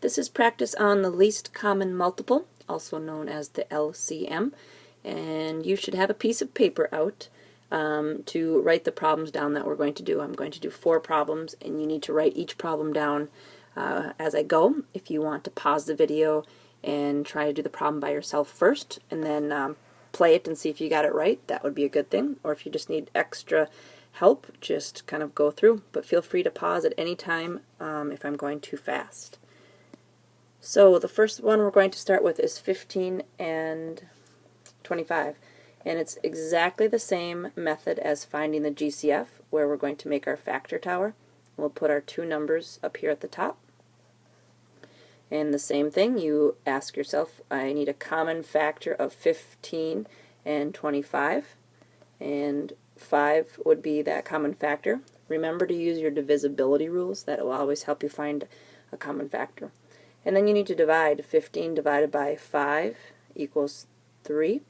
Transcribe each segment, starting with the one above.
This is practice on the least common multiple, also known as the LCM, and you should have a piece of paper out to write the problems down that we're going to do. I'm going to do 4 problems, and you need to write each problem down as I go. If you want to pause the video and try to do the problem by yourself first, and then play it and see if you got it right, that would be a good thing. Or if you just need extra help, just kind of go through. But feel free to pause at any time if I'm going too fast. So the first one we're going to start with is 15 and 25. And it's exactly the same method as finding the GCF, where we're going to make our factor tower. We'll put our 2 numbers up here at the top. And the same thing, you ask yourself, I need a common factor of 15 and 25. And 5 would be that common factor. Remember to use your divisibility rules. That will always help you find a common factor. And then you need to divide. 15 divided by 5 equals 3.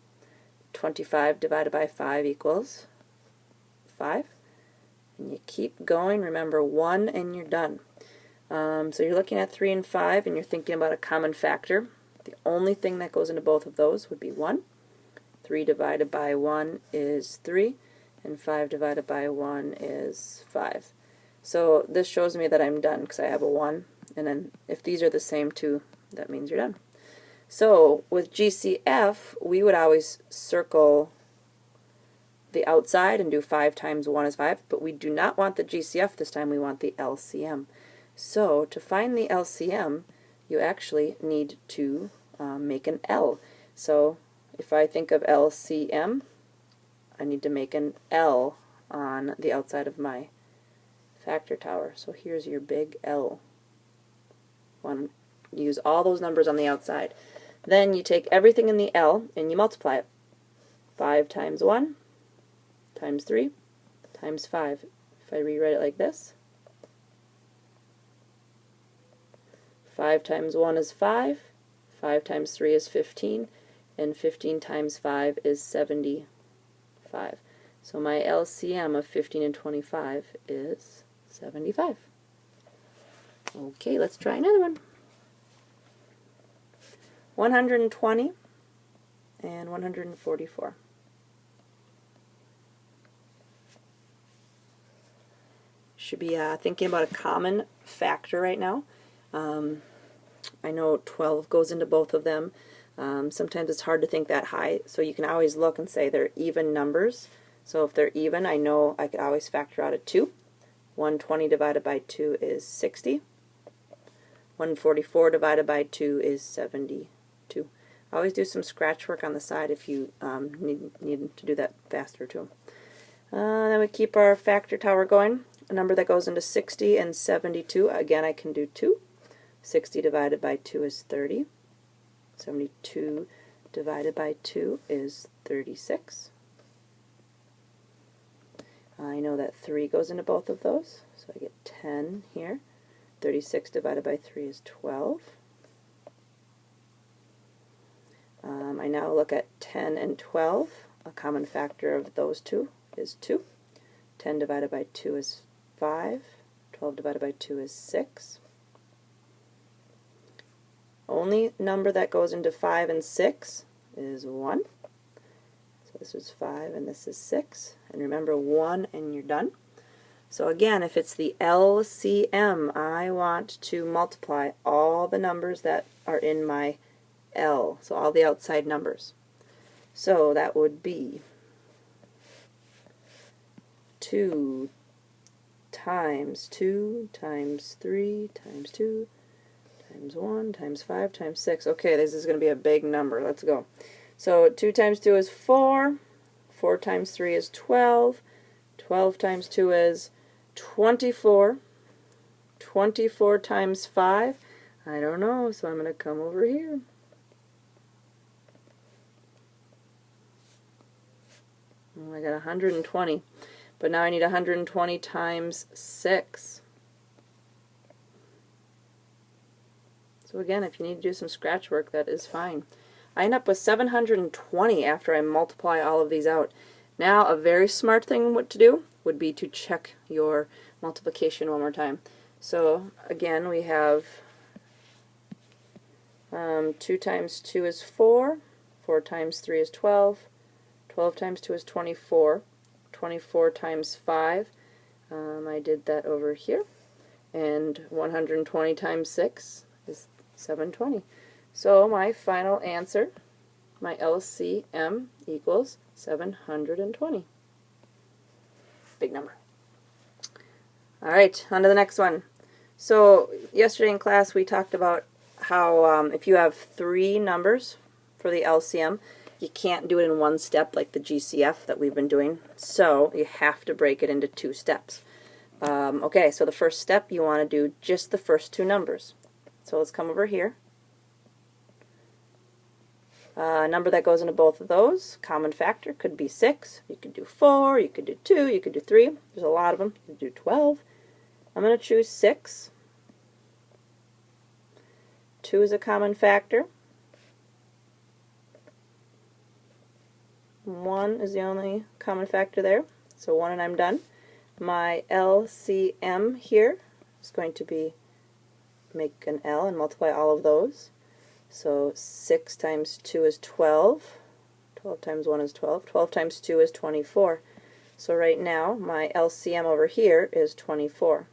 25 divided by 5 equals 5. And you keep going. Remember 1 and you're done. So you're looking at 3 and 5 and you're thinking about a common factor. The only thing that goes into both of those would be 1. 3 divided by 1 is 3. And 5 divided by 1 is 5. So this shows me that I'm done because I have a 1. And then if these are the same 2, that means you're done. So with GCF, we would always circle the outside and do 5 times 1 is 5, but we do not want the GCF this time, we want the LCM. So to find the LCM, you actually need to make an L. So if I think of LCM, I need to make an L on the outside of my factor tower. So here's your big L. Use all those numbers on the outside. Then you take everything in the L and you multiply it. 5 times 1 times 3 times 5. If I rewrite it like this, 5 times 1 is 5, 5 times 3 is 15, and 15 times 5 is 75. So my LCM of 15 and 25 is 75. Okay, let's try another one. 120 and 144. Should be thinking about a common factor right now. I know 12 goes into both of them. Sometimes it's hard to think that high, so you can always look and say they're even numbers. So if they're even, I know I could always factor out a 2. 120 divided by 2 is 60. 144 divided by 2 is 72. Always do some scratch work on the side if you need to do that faster too. Then we keep our factor tower going. A number that goes into 60 and 72, again I can do 2. 60 divided by 2 is 30. 72 divided by 2 is 36. I know that 3 goes into both of those, so I get 10 here. 36 divided by 3 is 12. I now look at 10 and 12. A common factor of those two is 2. 10 divided by 2 is 5. 12 divided by 2 is 6. Only number that goes into 5 and 6 is 1. So this is 5 and this is 6. And remember 1 and you're done. So again, if it's the LCM, I want to multiply all the numbers that are in my L, so all the outside numbers. So that would be 2 times 2 times 3 times 2 times 1 times 5 times 6. Okay, this is going to be a big number. Let's go. So 2 times 2 is 4. 4 times 3 is 12. 12 times 2 is 24. 24 times 5, I don't know, so I'm going to come over here. Oh, I got 120, but now I need 120 times 6. So again, if you need to do some scratch work, that is fine. I end up with 720 after I multiply all of these out. Now, a very smart thing to do would be to check your multiplication one more time. So again, we have 2 times 2 is 4. 4 times 3 is 12. 12 times 2 is 24. 24 times 5, I did that over here. And 120 times 6 is 720. So my final answer, my LCM, equals 720. Big number. Alright, on to the next one. So yesterday in class we talked about how if you have 3 numbers for the LCM, you can't do it in one step like the GCF that we've been doing. So you have to break it into 2 steps. Okay, so the first step, you want to do just the first 2 numbers. So let's come over here. A number that goes into both of those, common factor, could be 6. You could do 4, you could do 2, you could do 3. There's a lot of them. You could do 12. I'm going to choose 6. 2 is a common factor. 1 is the only common factor there. So 1 and I'm done. My LCM here is going to be, make an L and multiply all of those. So 6 times 2 is 12. 12 times 1 is 12. 12 times 2 is 24. So right now my LCM over here is 24.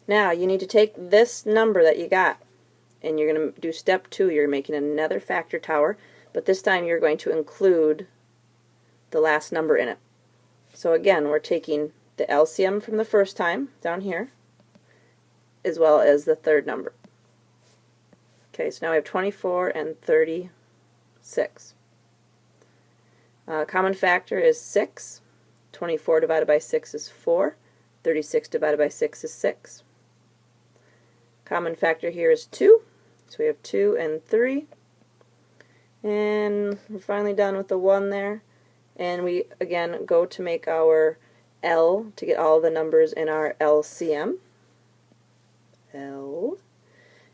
Now you need to take this number that you got and you're going to do step 2. You're making another factor tower, but this time you're going to include the last number in it. So again, we're taking the LCM from the first time down here as well as the third number. Okay, so now we have 24 and 36. Common factor is 6. 24 divided by 6 is 4. 36 divided by 6 is 6. Common factor here is 2. So we have 2 and 3. And we're finally done with the 1 there. And we, again, go to make our L to get all the numbers in our LCM. L.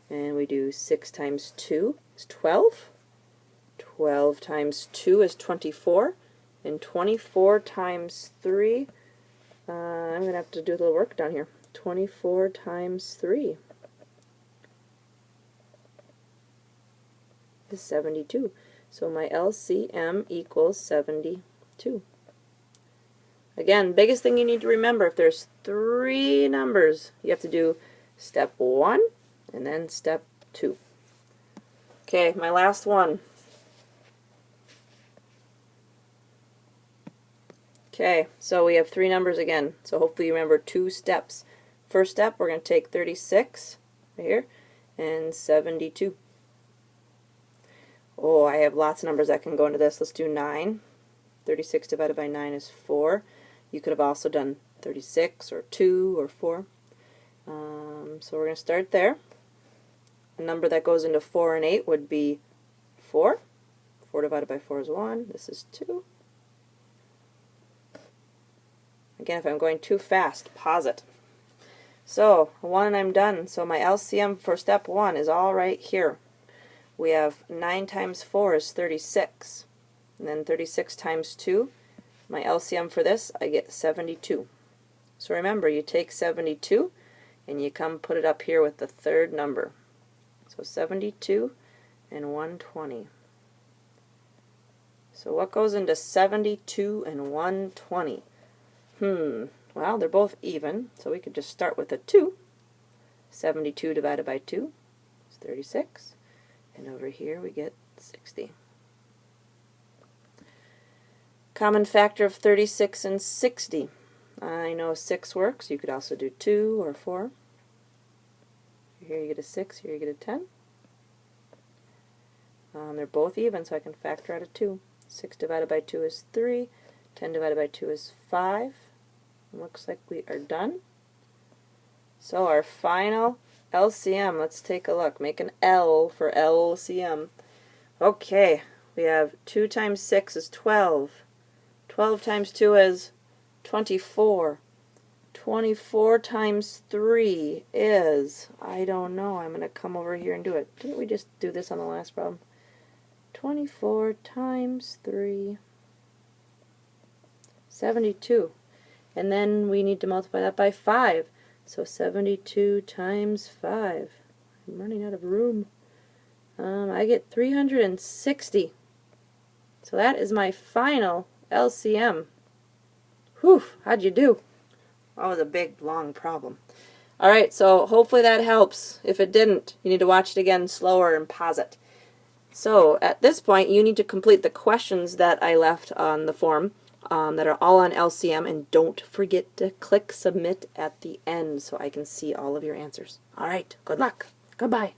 And we do 6 times 2 is 12. 12 times 2 is 24. And 24 times 3, I'm going to have to do a little work down here. 24 times 3 is 72. So my LCM equals 72. Again, biggest thing you need to remember, if there's 3 numbers, you have to do step 1 and then step 2. Okay, my last one. Okay, so we have 3 numbers again, so hopefully you remember 2 steps. First step, we're going to take 36 right here and 72. Oh, I have lots of numbers that can go into this. Let's do 9. 36 divided by 9 is 4. You could have also done 36 or 2 or 4. So we're going to start there. A number that goes into 4 and 8 would be 4. 4 divided by 4 is 1. This is 2. Again, if I'm going too fast, pause it. So, 1 and I'm done. So my LCM for step 1 is all right here. We have 9 times 4 is 36. And then 36 times 2. My LCM for this, I get 72. So remember, you take 72 and you come put it up here with the third number. So 72 and 120. So what goes into 72 and 120? Well, they're both even, so we could just start with a 2. 72 divided by 2 is 36. And over here we get 60. Common factor of 36 and 60. I know 6 works. You could also do 2 or 4. Here you get a 6, here you get a 10. They're both even, so I can factor out a 2. 6 divided by 2 is 3. 10 divided by 2 is 5. Looks like we are done. So our final LCM, let's take a look. Make an L for LCM. Okay, we have 2 times 6 is 12. 12 times 2 is 24. 24 times 3 is, I don't know, I'm going to come over here and do it. Didn't we just do this on the last problem? 24 times 3, 72. And then we need to multiply that by 5. So 72 times 5. I'm running out of room. I get 360. So that is my final LCM. Whew, how'd you do? That was a big, long problem. Alright, so hopefully that helps. If it didn't, you need to watch it again slower and pause it. So at this point, you need to complete the questions that I left on the form that are all on LCM, and don't forget to click submit at the end so I can see all of your answers. Alright, good luck. Goodbye.